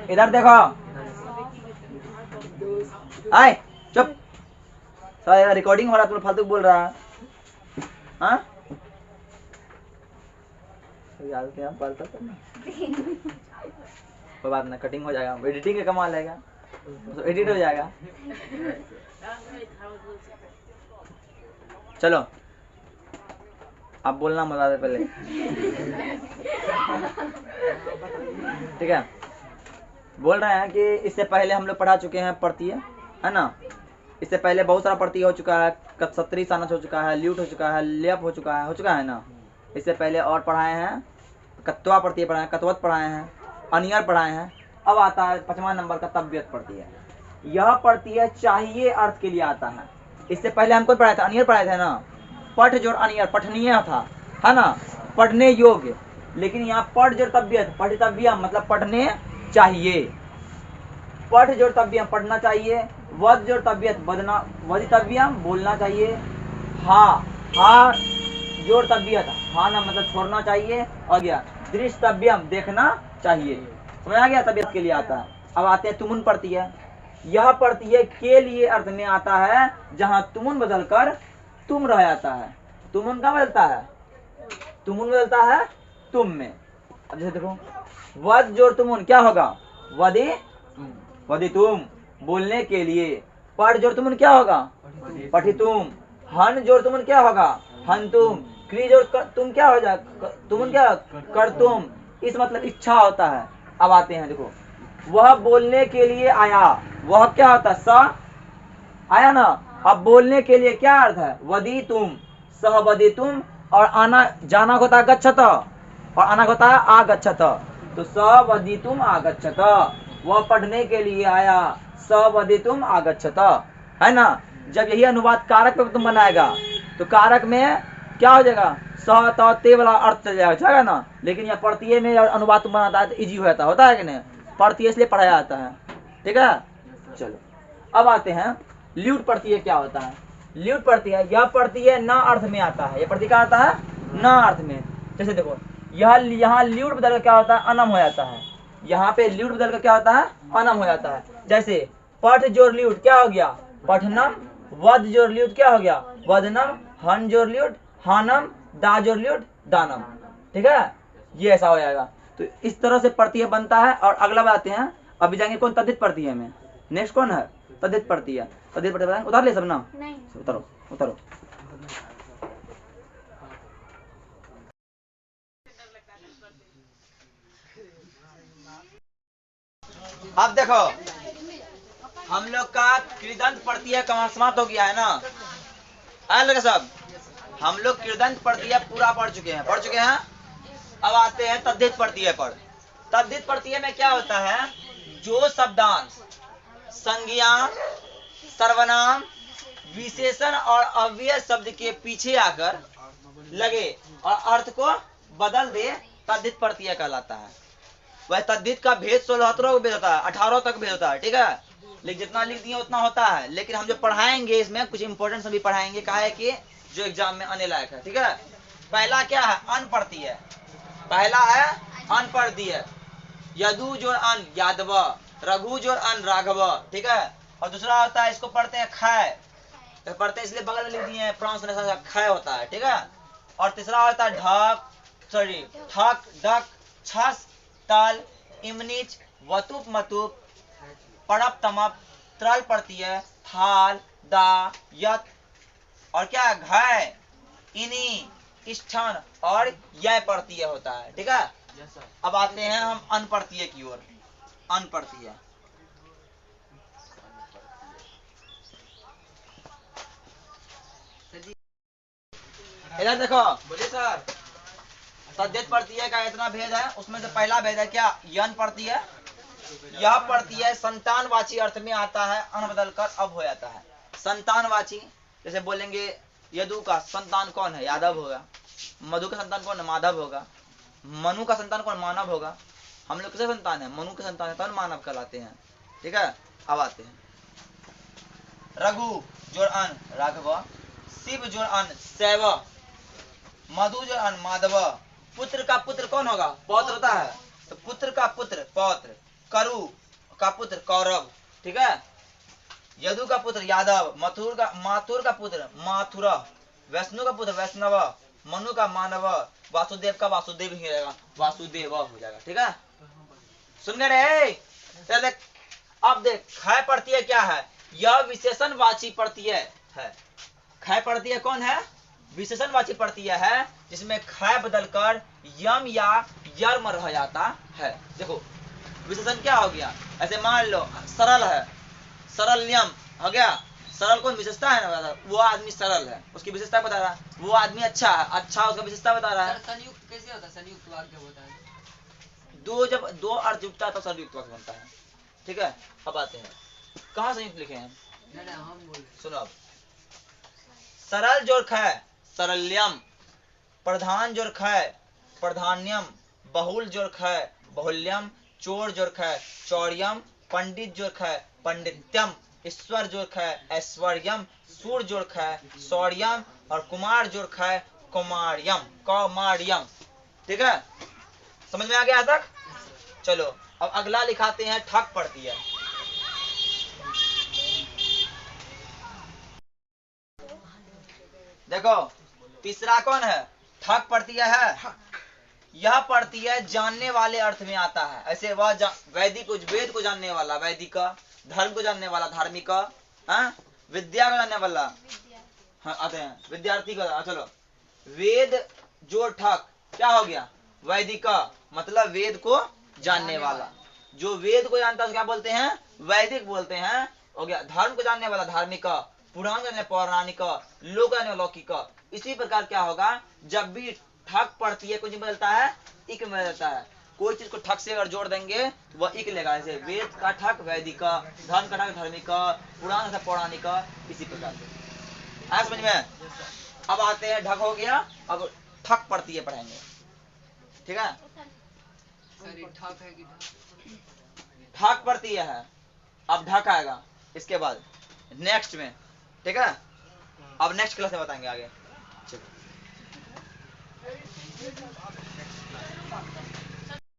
इधर देखो, आए चुप, सारा रिकॉर्डिंग हो रहा, तुम फालतू बोल रहा है। हाँ याद क्या पालता करना, कोई बात ना, कटिंग हो जाएगा, एडिटिंग का कमाल आएगा, तो एडिट हो जाएगा। चलो आप बोलना मजा दे पहले, ठीक है। बोल रहे हैं कि इससे पहले हम लोग पढ़ा चुके हैं प्रत्यय, है ना। इससे पहले बहुत सारा प्रत्यय हो चुका है, कत्सत्री सानस हो चुका है, ल्यूट हो चुका है, लेप हो चुका है ना। इससे पहले और पढ़ाए हैं, कत्वा प्रत्यय पढ़ाए हैं, कत्वत पढ़ाए हैं, अनियर पढ़ाए हैं। अब आता है 5वां नंबर का तव्यत प्रत्यय। यह प्रत्यय चाहिए अर्थ के लिए आता है। इससे पहले हमको पढ़ाया था, अनियर पढ़ाए थे ना, पठ जोड़ अनियर, पठनीय था, है ना, पढ़ने योग्य। लेकिन यहाँ पढ़ जोड़ तव्यत, पठितव्यम मतलब पढ़ने चाहिए, पठ जोड़ तव्यम पढ़ना चाहिए, वद जोड़ तव्यत बदना, वदितव्यम बोलना चाहिए, हा जोड़ तव्यत हा ना मतलब छोड़ना चाहिए, और गया दृष्टव्यम देखना चाहिए। समझ आ गया, तबियत के लिए आता है। अब आते हैं तुमुन प्रत्यय। यह प्रत्यय के लिए अर्थ में आता है जहां तुमुन बदलकर तुम रह जाता है। तुमुन का बदलता है, तुमुन बदलता है तुम में। अब जैसे देखो, वद जोड़ तुमुन क्या होगा, वदि वदितुम बोलने के लिए। पढ़ जोड़ तुमुन क्या होगा, पठितुम। हन जोड़ तुमुन क्या होगा, हंतुम। क्री जोड़ तुम क्या हो जाए, तुमुन क्या करतुम। इस मतलब इच्छा होता है। अब आते हैं देखो, वह बोलने के लिए आया, वह क्या होता है, स आया ना। अब बोलने के लिए क्या अर्थ है, वदी तुम, सह वदी तुम। और आना जाना होता है गच्छत, और आना होता है आगच्छत। तो स वदी तुम आगच्छत, वह पढ़ने के लिए आया, स वदी तुम आगच्छत, है ना। जब यही अनुवाद कारक पे तुम बनाएगा तो कारक में क्या हो जाएगा, स त ते वाला अर्थ चल जाएगा ना। लेकिन यहाँ प्रत्यय में अनुवाद तुम बनाता है तो इजी हो जाता है, होता है कि नहीं। प्रत्यय इसलिए पढ़ाया जाता है, ठीक है। चलो अब आते हैं ल्यूट प्रत्यय क्या होता है। ल्यूट प्रत्यय, यह प्रत्यय न अर्थ में आता है। यह प्रत्यय क्या आता है, न अर्थ में। जैसे देखो, यह यहाँ ल्यूट बदल कर क्या होता है, अनम हो जाता है। यहाँ पे ल्यूट बदल कर क्या होता है, अनम हो जाता है। जैसे पठ जोड़ ल्यूट क्या हो गया, पठनम। वद जोड़ ल्यूट क्या हो गया, वदनम। हन जोड़ ल्यूट हानम, दा जोड़ ल्यूट दानम, ठीक है। ये ऐसा हो जाएगा। तो इस तरह से प्रत्यय बनता है। और अगला बात हैं, अभी जाएंगे कौन, तद्धित प्रत्यय में। नेक्स्ट कौन है, तद्धित प्रत्यय। तद्धित प्रत्यय उतार ले सब ना, उतारो उतारो। अब देखो, हम लोग का कृदंत प्रत्यय का समाप्त हो गया है ना। आए सब, हम लोग कृदंत प्रत्यय पूरा पढ़ चुके हैं। अब आते हैं तद्धित प्रत्यय पर। तद्धित प्रत्यय में क्या होता है, जो शब्दांश संज्ञा, सर्वनाम, विशेषण और अव्यय शब्द के पीछे आकर लगे और अर्थ को बदल दे, तद्धित प्रत्यय कहलाता है। वह तद्धित का भेद 16 भेद होता है, 18 तक भेद होता है, ठीक है। लेकिन जितना लिख दिए उतना होता है। लेकिन हम जो पढ़ाएंगे इसमें कुछ इंपोर्टेंट सभी पढ़ाएंगे, कहा है कि जो एग्जाम में आने लायक है, ठीक है। पहला क्या है, अन प्रत्यय। पहला है अन प्रत्यय, यदु जो अन यादव, रघु जो अन राघव, ठीक है। और दूसरा होता है, इसको पढ़ते हैं खय, तो पढ़ते हैं इसलिए बगल में लिख दिए हैं, प्रोनाउंसिएशन खय होता है, ठीक है। और तीसरा होता है ढक, सॉरी ठक, डक, छस, तल, इमनिच, वतुप, मतुप, पड़प, तमप, त्रल प्रत्यय, थाल, दा, यत, और क्या घय, इनी, इष्ठन और यह प्रत्यय होता है, ठीक है। अब आते हैं हम अन प्रत्यय की ओर। अन प्रत्यय, इधर देखो, बोलिए सर। तद्धित प्रत्यय का इतना भेद है, उसमें से पहला भेद है क्या, यन प्रत्यय। यह प्रत्यय संतानवाची अर्थ में आता है, अन बदल कर अब हो जाता है संतानवाची। जैसे बोलेंगे यदु का संतान कौन है, यादव होगा। मधु का संतान कौन है, माधव होगा। मनु का संतान कौन, मानव होगा। हम लोग किसे संतान है, मनु के संतान है, तो मानव कहलाते हैं, ठीक है। अब आते हैं रघु जोड़ अन राघव, शिव जोड़ अन शैव, मधु जोड़ अन माधव। पुत्र का पुत्र कौन होगा, पौत्र होता है, तो पुत्र का पुत्र पौत्र। करु का पुत्र कौरव, ठीक है। यदु का पुत्र यादव, माथुर का पुत्र माथुर, वैष्णु का पुत्र वैष्णव, मनु का मानव, वासुदेव का वासुदेव ही रहेगा, वासुदेव हो जाएगा, ठीक है। सुन गए रे? देख अब देख खै पढ़ती है क्या है, यह विशेषणवाची पढ़ती है। खै पढ़ती है कौन है, विशेषणवाची पढ़ती है, जिसमें खै बदलकर यम या यर्म रह जाता है। देखो विशेषण क्या हो गया, ऐसे मान लो सरल है, सरल्यम हो गया। सरल कौन विशेषता है ना, वो आदमी सरल है, उसकी विशेषता बता रहा है। वो आदमी अच्छा है, अच्छा उसका विशेषता बता रहा है। संयुक्त कैसे होता है, संयुक्त वाक्य होता है, जब दो अर्थ जुटता है तो संयुक्त वाक्य बनता है, ठीक है। अब आते हैं कहाँ संयुक्त लिखे हैं, नहीं हम बोल सुनो। अब सरल जोड़ खै सरल्यम, प्रधान जोड़ खै प्रधान्यम, बहुल जोड़ खै बहुल्यम, चोर जोड़ खै चौर्यम, पंडित जोड़ खै पंडित्यम, ईश्वर जोड़ खै ऐश्वर्यम, सूर जोड़ खै शौर्यम, और कुमार जोड़ खै कौमार्यम, ठीक है। समझ में आ गया तक? चलो अब अगला लिखाते हैं, ठक पड़ती है। देखो तीसरा कौन है, ठक पड़ती है। यह पढ़ती है जानने वाले अर्थ में आता है, ऐसे वह वैदिक वेद को जानने वाला वैदिक, धर्म को जानने वाला धार्मिक, विद्या को जानने वाला, हाँ आते हैं विद्यार्थी को। चलो वेद जो ठक क्या हो गया, वैदिक मतलब वेद को जानने वाला, जो वेद को जानता है क्या बोलते हैं, वैदिक बोलते हैं, हो गया। धर्म को जानने वाला धार्मिक, पुराण जानने पौराणिक, लोक जानने लौकिक। इसी प्रकार क्या होगा, जब भी ठक पड़ती है कुछ बदलता है, इक में बदलता है। कोई चीज को ठक से अगर जोड़ देंगे तो वह इक लेगा, जैसे वेद का ठक वैदिक, धर्म का ठक धार्मिक, पुराण का पौराणिक, इसी प्रकार से। आया समझ में? अब आते हैं ढक हो गया, अब ठक पड़ती है पढ़ेंगे, ठीक है। ठक है कि ठक पड़ती है, अब ढक आएगा इसके बाद नेक्स्ट में, ठीक है। अब नेक्स्ट क्लास में बताएंगे आगे।